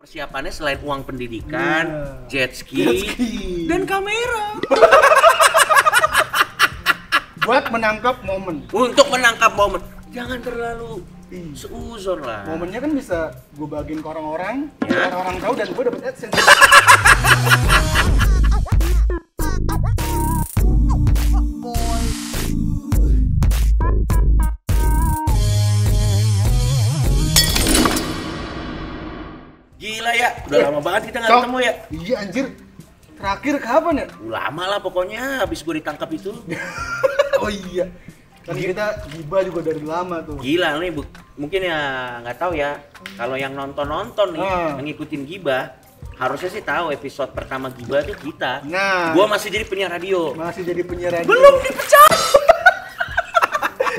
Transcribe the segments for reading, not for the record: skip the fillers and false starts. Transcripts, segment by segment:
Persiapannya selain uang pendidikan, jet ski, dan kamera. Buat menangkap momen. Untuk menangkap momen. Jangan terlalu seuzon lah. Momennya kan bisa gue bagiin ke orang-orang, Ya. orang-orang tahu dan gue dapet AdSense. Gila ya, udah lama banget kita nggak ketemu ya. Iya anjir. Terakhir kapan ya? Lama lah pokoknya, habis gue ditangkap itu. Oh iya. Kan kita gibah juga dari lama tuh. Gila nih, mungkin ya nggak tahu ya. Kalau yang nonton nih, yang ngikutin Gibah, harusnya sih tahu episode pertama Gibah tuh kita. Nah, gua masih jadi penyiar radio. Masih jadi penyiar radio. Belum dipecat.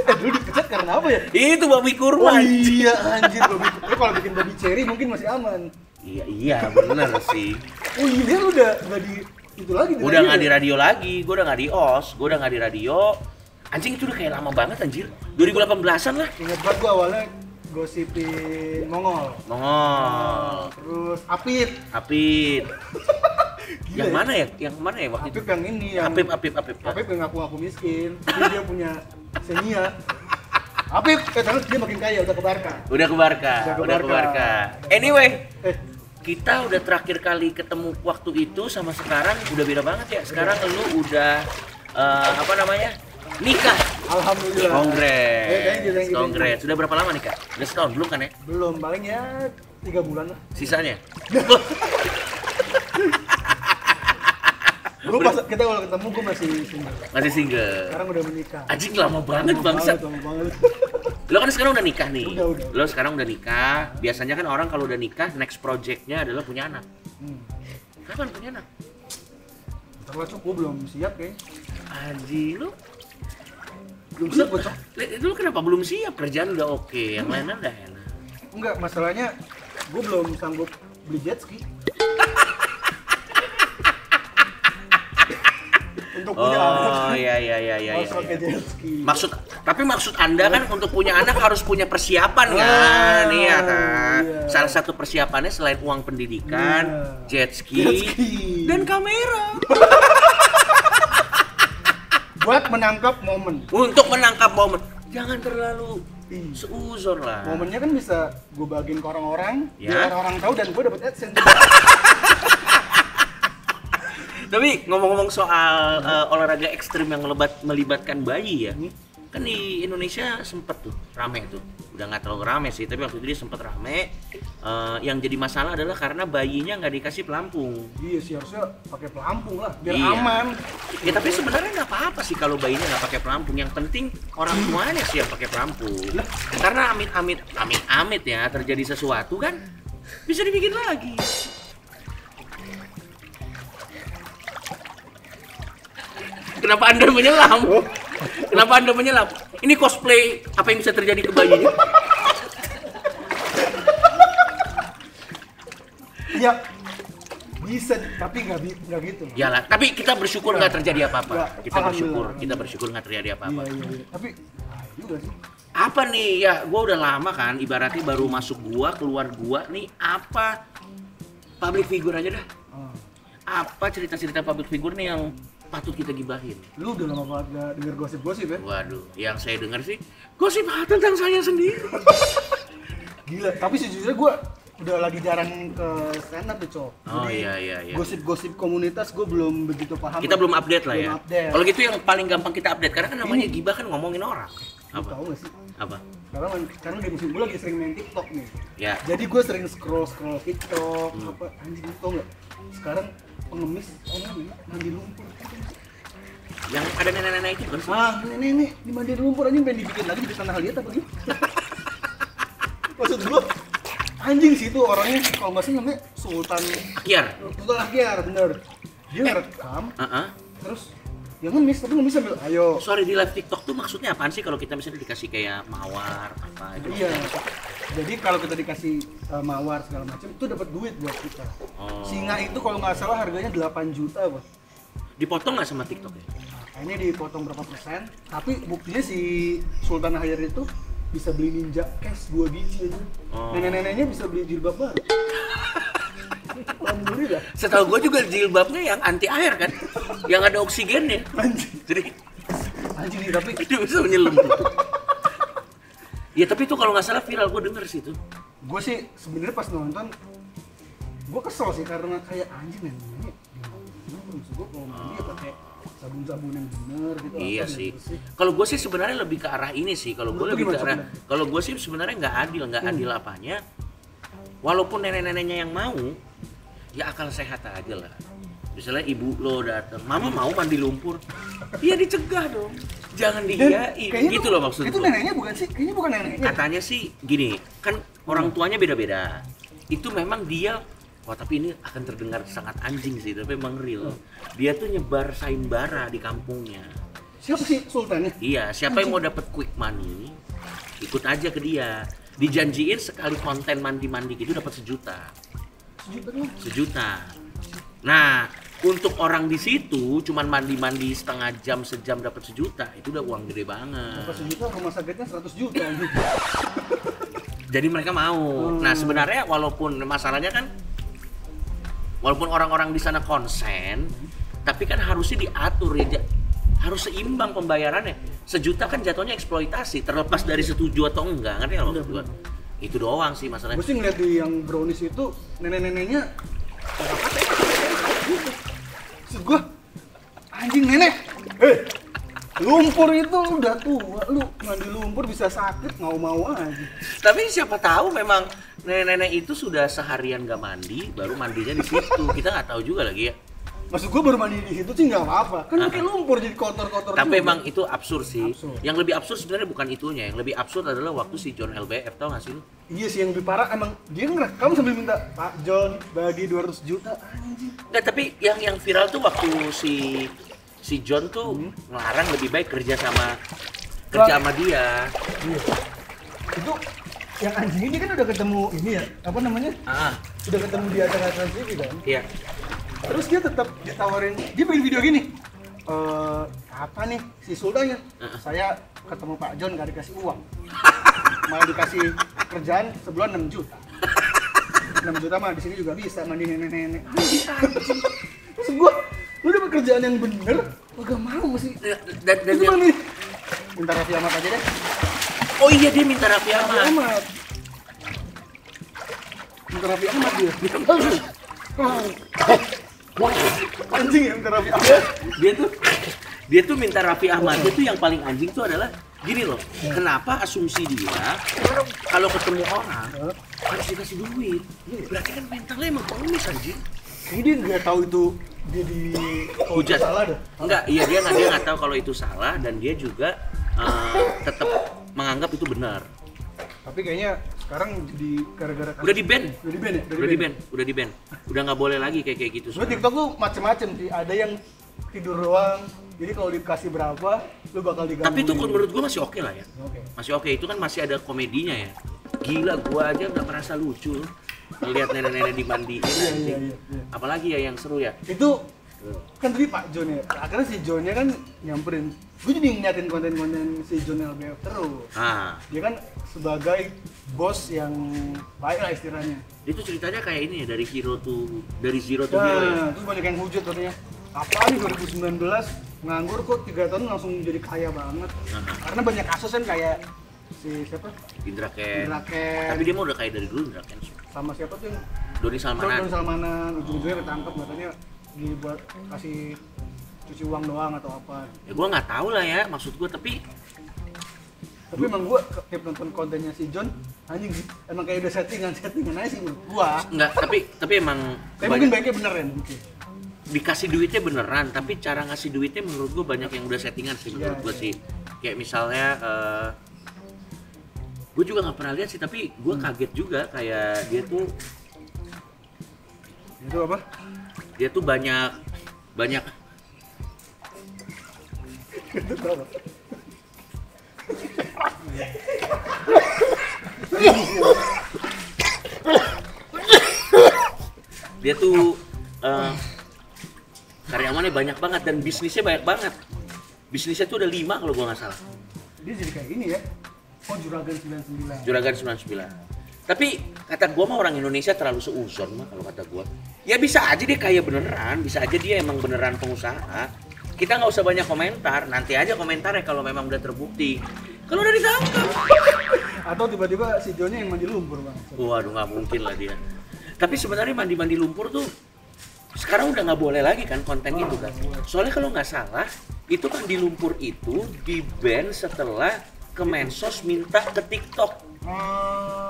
Dulu dipecat karena apa ya? Itu babi kurma. Oh iya anjir, babi. Kalau bikin babi cherry mungkin masih aman. Iya bener sih. Oh iya, lu udah nggak di itu lagi. Udah nggak di radio lagi, gua udah nggak di OS, gua udah nggak di radio. Anjing itu udah kayak lama banget anjir. 2018-an lah. Ingat banget gua awalnya gosipin Mongol. Terus Apit. Yang mana ya? Yang mana ya waktu itu? Apip yang ini yang Apip. Apip yang ngaku-ngaku miskin, tapi dia punya Xenia. Apip, terus dia makin kaya, udah ke Barca. Udah ke Barca. Anyway, kita udah terakhir kali ketemu waktu itu sama sekarang udah beda banget ya. Sekarang lu udah nikah. Alhamdulillah. Kongres. Sudah berapa lama nikah? Udah setahun belum kan ya? Belum, paling ya 3 bulan lah. Sisanya? Kita kalau ketemu gue masih single. Masih single. Sekarang udah menikah. Anjing lama banget bangsat. Lama banget. Lo kan sekarang udah nikah nih. Udah. Lo sekarang udah nikah. Biasanya kan orang kalau udah nikah next project-nya adalah punya anak. Kapan punya anak? Terus gue belum siap kayaknya. Anjing lu Belum siap bocok. Lu kenapa belum siap? Kerjaan udah oke, yang lainnya udah enak. Enggak, masalahnya gue belum sanggup beli jet ski. Untuk punya anak. Oh iya. Pakai jet ski. Maksud Anda kan untuk punya anak harus punya persiapan kan? Iya kan. Iya. Salah satu persiapannya selain uang pendidikan, jet ski, dan kamera. Buat menangkap momen. Untuk menangkap momen. Jangan terlalu seuzon lah. Momennya kan bisa gue bagiin ke orang-orang, Ya. orang-orang tahu dan gue dapet AdSense. Tapi ngomong-ngomong soal olahraga ekstrim yang melibatkan bayi ya, kan di Indonesia sempet tuh rame tuh, udah nggak terlalu rame sih, tapi waktu itu dia sempet rame. Yang jadi masalah adalah karena bayinya nggak dikasih pelampung. Iya sih, harusnya pakai pelampung lah, biar Iya. aman. Ya tapi sebenarnya nggak apa-apa sih kalau bayinya nggak pakai pelampung. Yang penting orang tuanya sih yang pakai pelampung. Karena amit ya terjadi sesuatu kan bisa dibikin lagi. Kenapa Anda menyelam? Kenapa Anda menyelam? Ini cosplay apa yang bisa terjadi ke bayinya? Ya bisa, tapi nggak gitu. Yalah, tapi kita bersyukur nggak terjadi apa-apa. Nggak. Kita bersyukur nggak terjadi apa-apa. Iya. Tapi juga sih. Apa nih ya? Gua udah lama kan, ibaratnya baru masuk gua, keluar gua nih apa? Public figure aja dah. Apa cerita-cerita public figure nih yang patut kita gibahin? Lu udah lama banget gak denger gosip-gosip ya? Waduh, yang saya dengar sih gosip tentang saya sendiri. Gila, tapi sejujurnya gue udah lagi jarang ke stand up deh, Cok. Oh Jadi, iya. Gosip-gosip komunitas gue belum begitu paham. Kita belum update lah ya. Belum update. Kalau gitu yang paling gampang kita update karena kan namanya gibah kan ngomongin orang. Lu Apa? tahu gak sih? Apa? Sekarang di musim gue lagi sering main TikTok nih. Ya. Jadi gue sering scroll TikTok, apa anjing lu tau gak? Sekarang pengemis orang mandi lumpur. Yang ada nenek-nenek itu kan? Ini di mandi lumpur anjing pengen dibikin lagi di tanah liat apa gitu. Maksud gue anjing sih itu orangnya kalau nggak salah namanya Sultan Akyar, bener. Dia ngerekam, terus yang ngemis sambil ayo. Sorry, di live TikTok tuh maksudnya apaan sih kalau kita misalnya dikasih kayak mawar apa itu? Iya. Jadi kalau kita dikasih mawar segala macam itu dapat duit buat kita. Singa itu kalau nggak salah harganya 8 juta, Bos. Dipotong nggak sama TikTok ya? Kayaknya dipotong berapa persen, tapi buktinya si Sultan Ahyar itu bisa beli Ninja Cash 2 biji aja. Nenek-neneknya bisa beli jilbab baru. Alhamdulillah. Setahu gue juga jilbabnya yang anti air kan, yang ada oksigennya. Jadi anjing nih, tapi itu bisa menyelam tuh. Ya tapi itu kalau nggak salah viral, gue denger sih itu. Gue sih sebenarnya pas nonton, gue kesel sih karena kayak anjing ini. Maksud gue kalau mandi ya pakai sabun-sabun yang bener gitu. Iya sih. Kalau gue sih sebenarnya lebih ke arah ini sih. Kalau gue lebih ke arah, kalau gue sih sebenarnya nggak adil apanya. Walaupun nenek-neneknya yang mau, ya akal sehat aja lah. Misalnya ibu lo datang, mama mau mandi lumpur, ya dicegah dong. Jangan diiyain, gitu loh maksudnya. Itu neneknya bukan sih? Kayaknya bukan neneknya. Katanya sih gini, kan orang tuanya beda-beda. Itu memang dia, wah tapi ini akan terdengar sangat anjing sih, tapi memang real. Dia tuh nyebar sayembara di kampungnya. Siapa sih sultannya? Iya, siapa yang mau dapat quick money, ikut aja ke dia. Dijanjiin sekali konten mandi-mandi gitu dapat 1 juta. 1 juta doang? 1 juta. Nah, untuk orang di situ cuman mandi-mandi setengah jam, sejam dapat 1 juta, itu udah uang gede banget. Dapat 1 juta, rumah sakitnya 100 juta. Jadi mereka mau. Nah, sebenarnya walaupun masalahnya kan, walaupun orang-orang di sana konsen, tapi kan harusnya diatur ya, harus seimbang pembayarannya. 1 juta kan jatuhnya eksploitasi, terlepas dari setuju atau enggak, ngerti nggak maksud gua? Itu doang sih masalahnya. Gue sih ngeliat di yang brownies itu, nenek-neneknya maksud gue, anjing nenek, lumpur itu udah tua, lu mandi lumpur bisa sakit, mau aja. Tapi siapa tahu memang nenek-nenek itu sudah seharian gak mandi, baru mandinya di situ. Kita nggak tahu juga lagi ya. Maksud gue baru mandi di situ sih nggak apa-apa, kan pakai lumpur jadi kotor-kotor. Tapi juga. emang itu absurd sih. Yang lebih absurd sebenarnya bukan itunya, yang lebih absurd adalah waktu si John LBF, tau gak sih lu? Iya sih, yang lebih parah emang dia ngerekam sambil minta Pak John bagi 200 juta anjing. Nggak, tapi yang viral tuh waktu si John tuh ngelarang lebih baik kerja sama dia. Iya. Itu yang anjing ini kan udah ketemu ini ya, apa namanya? Udah ketemu di acara Trans TV kan? Iya. Terus dia tetap ditawarin, dia bikin video gini. Apa nih si Sultan ya? Saya ketemu Pak John gak dikasih uang. Malah dikasih kerjaan sebulan 6 juta. 6 juta mah di sini juga bisa mandi nenek-nenek. Terus gua, lu dapat kerjaan yang bener, gak mau masih. Dan itu nih. Minta Raffi Ahmad aja deh. Oh iya, dia minta Raffi Ahmad. Minta Raffi Ahmad dia. Anjing ya minta Raffi Ahmad. Dia tuh minta Raffi Ahmad. Dia tuh yang paling anjing tuh adalah gini loh. Kenapa asumsi dia kalau ketemu orang harus dikasih duit? Berarti kan mentalnya emang pengemis anjing. Ini dia nggak tahu itu dia di hujat. Salah dah. Enggak, iya dia nggak tahu kalau itu salah, dan dia juga tetap menganggap itu benar. Tapi kayaknya sekarang jadi gara-gara udah di ban. Udah di ban. Udah nggak boleh lagi kayak gitu. Sebenarnya TikTok tuh macem-macem sih. Ada yang tidur doang. Jadi kalau dikasih berapa, lu bakal digangguin. Tapi itu menurut gua masih oke lah ya. Masih oke. Itu kan masih ada komedinya ya. Gila, gua aja nggak merasa lucu ngelihat nenek-nenek dimandiin. Iya. Apalagi ya yang seru ya. Itu kan tadi Pak John ya. Akhirnya si Johnnya kan nyamperin. Gue jadi ngeliatin konten-konten si John LBF terus. Dia kan sebagai bos yang baik lah istilahnya. Itu ceritanya kayak ini ya, dari zero to hero ya. Terus banyak yang hujat katanya. Apaan nih 2019 nganggur kok 3 tahun langsung jadi kaya banget. Karena banyak kasus kan kayak si siapa? Indra Ken. Tapi dia mah udah kaya dari dulu Indra Ken. Sama siapa tuh yang Doni Salmanan. Ujung-ujungnya ketangkep katanya dibuat kasih cuci uang doang atau apa. Ya gua nggak tahu lah ya, maksud gua, tapi emang gua tiap nonton kontennya si John anjing sih. Emang kayak udah settingan aja sih gua. Enggak, tapi emang mungkin baiknya beneran mungkin. Dikasih duitnya beneran, tapi cara ngasih duitnya menurut gua banyak yang udah settingan sih menurut gua sih. Kayak misalnya gue juga nggak pernah lihat sih, tapi gue kaget juga kayak dia tuh itu apa? Dia tuh banyak itu apa? Dia tuh karyawannya banyak banget dan bisnisnya banyak banget. Bisnisnya tuh ada 5 kalau gua nggak salah. Dia jadi kayak ini ya. Oh, Juragan 99. Juragan 99. Tapi kata gua mah orang Indonesia terlalu seuzon mah kalau kata gua. Ya bisa aja dia kaya beneran, bisa aja dia emang beneran pengusaha. Kita nggak usah banyak komentar, nanti aja komentarnya kalau memang udah terbukti. Kalau udah ditangkap. Atau tiba-tiba si Jonnya yang mandi lumpur, Bang. Waduh, nggak mungkin lah dia. Tapi sebenarnya mandi-mandi lumpur tuh sekarang udah nggak boleh lagi kan konten itu kan. Soalnya kalau nggak salah, itu mandi lumpur itu di-ban setelah Kemensos minta ke TikTok.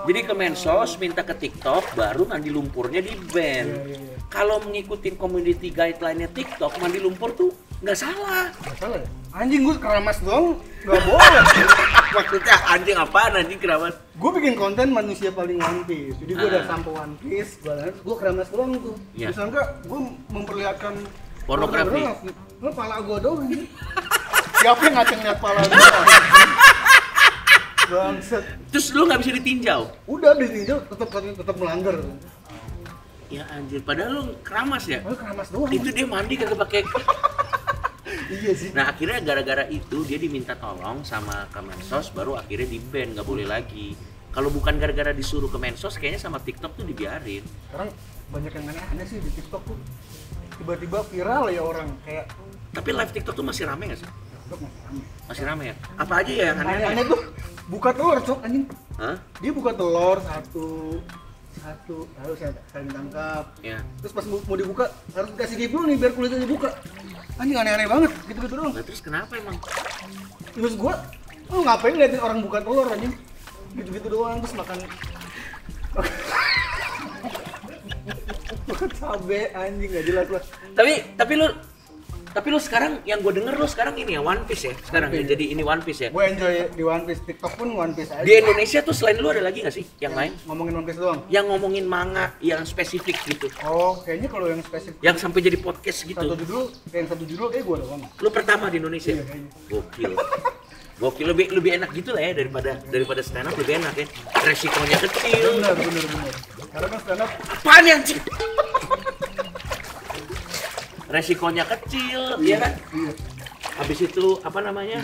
Jadi Kemensos minta ke TikTok, baru mandi lumpurnya di-ban. Iya. Kalau mengikuti community guideline-nya TikTok, mandi lumpur tuh nggak salah. Nggak salah ya? Anjing, gue keramas doang nggak boleh. Maksudnya anjing apaan anjing keramas? Gue bikin konten manusia paling One Piece. Jadi gue udah sampo One Piece, gue keramas doang tuh. Iya. Terus enggak, gue memperlihatkan Pornografi. Lo pala gue doang ini. Siapa yang ngaceng liat pala gue? Bangset. Terus lu nggak bisa ditinjau? Udah ditinjau tetap melanggar. Ya anjir, padahal lu keramas ya? Gue keramas doang. Itu dia mandi kagak pakai. Iya sih. Nah akhirnya gara-gara itu dia diminta tolong sama Kemensos, baru akhirnya di-ban, nggak boleh lagi. Kalau bukan gara-gara disuruh Kemensos, kayaknya sama TikTok tuh dibiarin. Sekarang banyak yang aneh-aneh sih di TikTok tuh. Tiba-tiba viral ya orang kayak. Tapi live TikTok tuh masih rame nggak sih? TikTok masih aneh. Masih rame ya? Apa aja ya yang aneh? Aneh tuh buka telur, Cok, anjing. Hah? Dia buka telur satu harus saya ditangkap. Ya. Terus pas mau dibuka harus dikasih gift dulu nih biar kulitnya dibuka. Anjing aneh-aneh banget, gitu-gitu doang. Nah, terus kenapa emang? Terus gua, lu ngapain ngeliatin orang buka telur anjing? Gitu-gitu doang, terus makan makan cabe anjing gak jelas lah. Tapi lu sekarang yang gue denger lu sekarang ini ya One Piece ya sekarang ya, jadi ini One Piece ya. Gue enjoy di One Piece, TikTok pun One Piece aja. Di Indonesia tuh selain lu ada lagi nggak sih yang lain? Ngomongin One Piece doang? Yang ngomongin manga yang spesifik gitu. Oh, kayaknya kalau yang spesifik Yang sampai jadi podcast gitu. satu judul kayak gue doang. Lu pertama di Indonesia. Iya, kayaknya. Gokil. Gokil, lebih enak gitu lah ya daripada stand up, lebih enak ya. Resikonya kecil. Bener. Karena kan stand up Apaan yang cik? Resikonya kecil, ya kan? Iya. Habis itu apa namanya?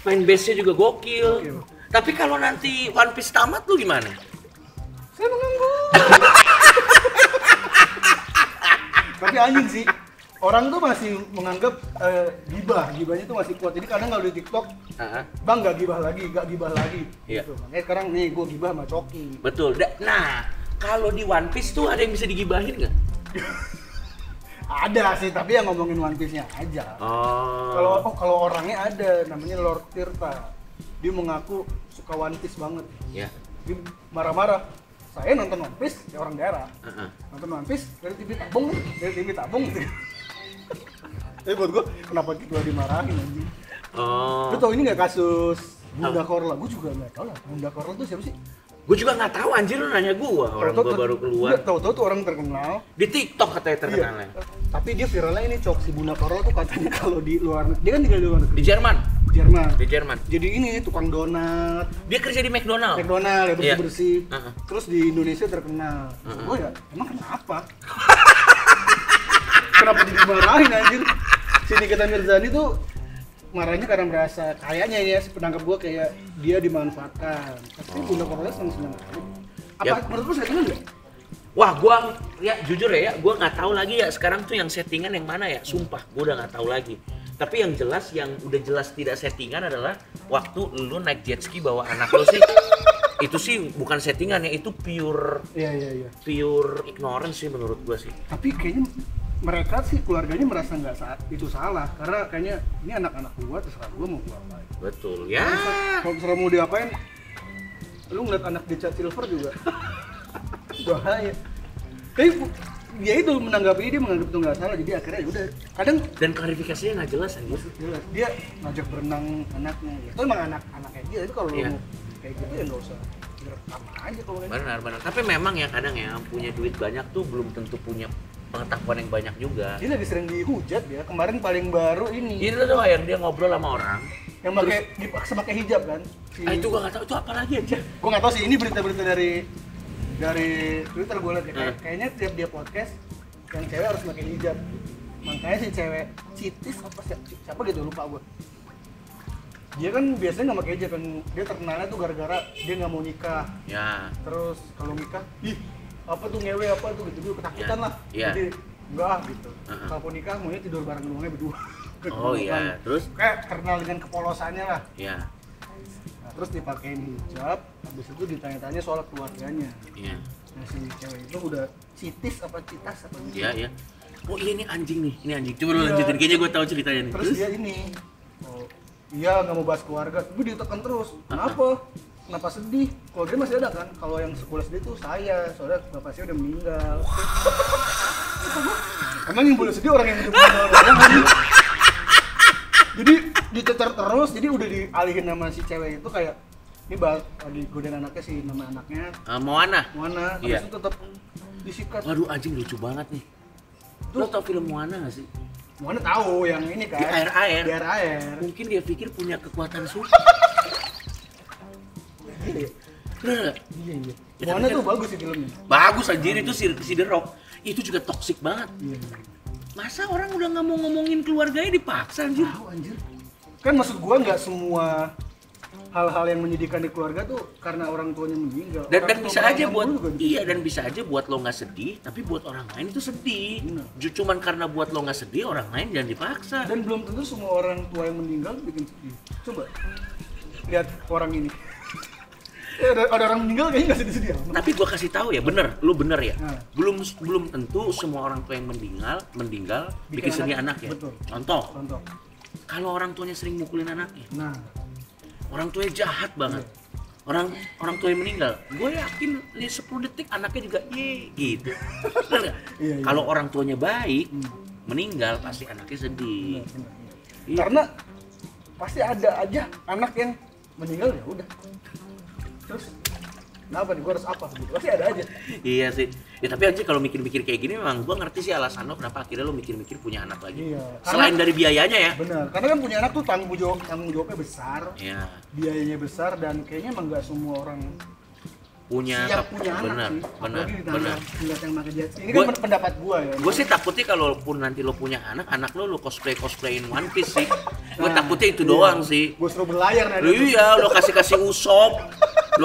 Fanbase-nya juga gokil. Tapi kalau nanti One Piece tamat lu gimana? Saya mengganggu. Tapi anjing sih. Orang tuh masih menganggap gibahnya tuh masih kuat. Jadi kadang kalau di TikTok, Bang gak gibah lagi. Iya. Gitu. Makanya sekarang nih gue gibah sama Coki. Betul. Nah, kalau di One Piece tuh ada yang bisa digibahin nggak? Ada sih, tapi yang ngomongin One Piece-nya aja. Oh. Kalau orangnya ada, namanya Lord Tirta. Dia mengaku suka One Piece banget. Ya. Dia marah-marah. Saya nonton One Piece, ya orang daerah. Nonton One Piece dari TV tabung. Tapi buat gua, kenapa gua dimarahin anjing? Oh. Lu tau ini nggak kasus Bunda Korla? Gua juga nggak tahu lah. Bunda Korla tuh siapa sih? Gue juga nggak tahu anjir, lu nanya gua, orang gua baru keluar. Tahu-tahu tuh orang terkenal. Di TikTok katanya terkenalnya. Iya. Tapi dia viralnya ini Cok, si Bunda Korla tuh katanya kalau di luar negeri, dia kan tinggal di luar negeri. Di Jerman. Di Jerman. Jadi ini tukang donat. Dia kerja di McDonald Ya bersih-bersih. Terus di Indonesia terkenal. Gue ya, emang kenapa? Kenapa dimarahin anjir? Si Nikita Mirzani tuh marahnya karena merasa kayaknya ya, penangkap gue kayak dia dimanfaatkan. Tapi Bunda Korla seneng-seneng aja. Apa menurut lu settingan nggak? Wah, gua ya jujur ya, gua nggak tahu lagi ya sekarang tuh yang settingan yang mana ya. Sumpah, gua udah nggak tahu lagi. Tapi yang jelas, yang udah jelas tidak settingan adalah waktu lu naik jet ski bawa anak lu sih. Itu sih bukan settingan ya, itu pure. Iya. Pure ignorance sih menurut gua sih. Tapi kayaknya mereka sih keluarganya merasa nggak saat itu salah karena kayaknya ini anak-anak gua, terserah gua mau gua apain. Betul ya. Kalau terserah mau diapain, lu ngeliat anak di Chat Silver juga bahaya. Tapi dia itu menanggapi, dia menganggap itu nggak salah, jadi akhirnya udah kadang Dan klarifikasinya nggak jelas anjir. jelas dia ngajak berenang anaknya, itu emang anak-anaknya dia. Itu kalau lu mau kayak gitu ya nggak usah direkam aja kalau kayak gitu. Benar. Tapi memang ya kadang ya punya duit banyak tuh belum tentu punya pengetahuan yang banyak juga. Dia lagi sering dihujat ya. Kemarin paling baru ini Itu tuh yang dia ngobrol sama orang. yang pakai dipaksa pakai hijab kan. Itu gua nggak tahu itu apa lagi aja. Gua nggak tahu sih, ini berita-berita dari Twitter gue liat ya. Kayaknya tiap dia podcast yang cewek harus pakai hijab. Makanya si cewek Citis apa siapa gitu lupa gue. dia kan biasanya nggak pakai hijab kan, dia terkenalnya tuh gara-gara dia nggak mau nikah. Ya. Terus kalau nikah, ih apa tuh ngewe apa tuh gitu ketakutan Ya. lah. Ya. Jadi enggak gitu. Kalau nikah maunya tidur bareng doangnya berdua. Oh iya, terus? Kayak kenal dengan kepolosannya lah. Ya. Nah, terus dipakein hijab, habis itu ditanya-tanya soal keluarganya. Iya. Nah si cewek itu udah citis apa citas apa gitu. Iya, iya. Oh iya, ini anjing nih, ini anjing. Coba lu Iya. lanjutin, kayaknya gue tahu ceritanya nih. Terus dia ini, oh, iya nggak mau bahas keluarga, tapi ditekan terus. Kenapa? Kenapa sedih? Kalau dia masih ada kan, kalau yang sekolah sedih tuh saya, soalnya bapak saya udah meninggal. Emang yang boleh sedih orang yang udah meninggal doang kan? Jadi diteter terus, jadi udah dialihin nama si cewek itu kayak ini lagi godain anaknya sih, nama anaknya Moana. Moana, Iya. habis itu tetap disikat. Waduh, anjing lucu banget nih. Lo tau film Moana gak sih? Moana tahu yang ini kan? Di air-air. Di air-air. Mungkin dia pikir punya kekuatan super. Iya, Bener gak? iya. Ya, Moana tapi tuh kan- bagus sih filmnya. Bagus anjir, itu si The Rock. Itu juga toksik banget. Iya. Masa orang udah nggak mau ngomongin keluarganya dipaksa anjir? Tahu anjir. Kan maksud gua nggak semua hal-hal yang menyedihkan di keluarga tuh karena orang tuanya meninggal. Dan Orang tua bisa orang aja yang buat dulu juga gitu. iya, dan bisa aja buat lo nggak sedih, tapi buat orang lain itu sedih. Benar. Cuman karena buat lo nggak sedih, orang lain jangan dipaksa. Dan belum tentu semua orang tua yang meninggal bikin sedih. Coba lihat orang ini. Ada orang meninggal kayaknya nggak sedih-sedih amat. Tapi gua kasih tahu ya, bener, lu bener ya. Nah. Belum tentu semua orang tua yang meninggal bikin sedih anak ya. Betul. Contoh, Contoh. kalau orang tuanya sering mukulin anaknya, Nah, orang tuanya jahat banget. Orang tua yang meninggal, gue yakin di 10 detik anaknya juga ye gitu. Bener nggak? Iya, iya. Kalau orang tuanya baik, meninggal pasti anaknya sedih. benar. Iya. Karena pasti ada aja anak yang meninggal ya udah. Terus kenapa nih gua harus apa gitu? Pasti ada aja. Iya sih. Ya tapi aja kalau mikir-mikir kayak gini memang gue ngerti sih alasan lo kenapa akhirnya lo mikir-mikir punya anak lagi. Iya. Selain dari biayanya ya. Benar. Karena kan punya anak tuh tanggung jawabnya besar. Iya. Biayanya besar dan kayaknya emang nggak semua orang Punya siap punya anak benar, sih. benar, Apalagi ditambah benar. ngeliat yang pakai jet ski. Ini Gua- kan pendapat gua ya. Gue sih takutnya kalaupun nanti lo punya anak lo cosplayin One Piece sih. Gue Nah, takutnya itu iya. doang sih. Gua suruh berlayar nanti. Iya, lo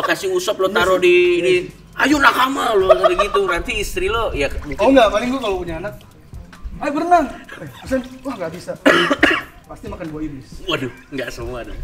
kasih usop, lo taruh di ayo nakama lo kayak gitu. Nanti istri lo ya Oh mungkin enggak, paling gua kalau punya anak ayo berenang. Pesan, wah nggak bisa. Pasti makan buah iblis. waduh, nggak semua dong.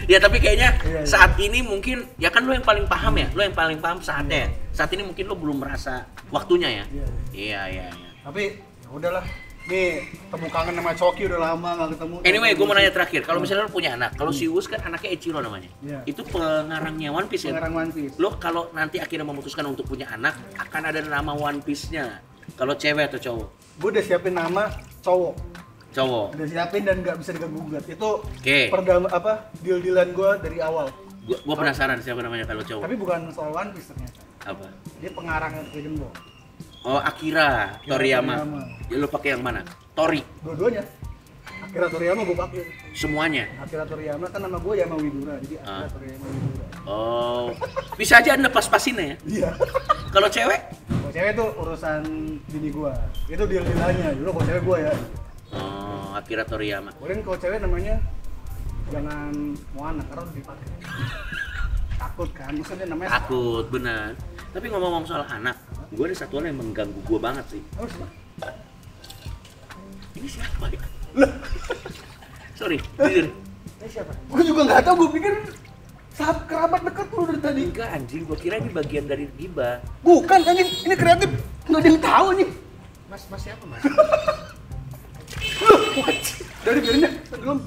Ya tapi kayaknya Iya, iya. saat ini mungkin ya kan lo yang paling paham ya, lo yang paling paham saatnya. Ya. Saat ini mungkin lo belum merasa waktunya ya. Iya. Iya, iya, iya. Tapi ya udahlah. Nih, temu kangen sama Coki udah lama nggak ketemu. Anyway, gue mau nanya terakhir. Kalau misalnya lo punya anak, kalau si Uus kan anaknya Eiichiro namanya. Iya. Itu pengarangnya One Piece ya. Pengarang One Piece. Lo kalau nanti akhirnya memutuskan untuk punya anak, akan ada nama One Piece-nya. Kalau cewek atau cowok? Gue udah siapin nama cowok. Cowok. Udah siapin dan nggak bisa diganggu-gugat. Itu Oke. deal-dealan gue dari awal. Gua penasaran siapa namanya kalau cowok. Tapi bukan soal One Piece ternyata. Apa? Dia pengarang Dragon Ball. Oh, Akira Toriyama. Toriyama. Ya, lo pakai yang mana? Tori. Dua-duanya. Akira Toriyama gue pakai. Semuanya. Akira Toriyama kan nama gue Yama Widura. Jadi Akira Toriyama Widura. Oh. Bisa aja Anda pas-pasin ya. Iya. Kalau cewek? Kalau cewek tuh urusan bini gue. Itu deal-dealannya. Dulu kalau cewek gue ya. Oh, Akira Toriyama. Kemudian kalau cewek namanya jangan Moana karena udah dipakai. Takut kan, maksudnya namanya Takut, benar. Tapi ngomong-ngomong soal anak, gue ada satu orang yang mengganggu gue banget sih. apa sih? Ini siapa ya? Sorry, jujur. Ini siapa? Gue juga nggak tahu, gue pikir sahabat kerabat dekat lu dari tadi. Enggak anjing, gue kira ini bagian dari riba. Bukan anjing, ini kreatif. Nggak ada yang tahu nih. Mas siapa mas? Dari biarin deh, belum.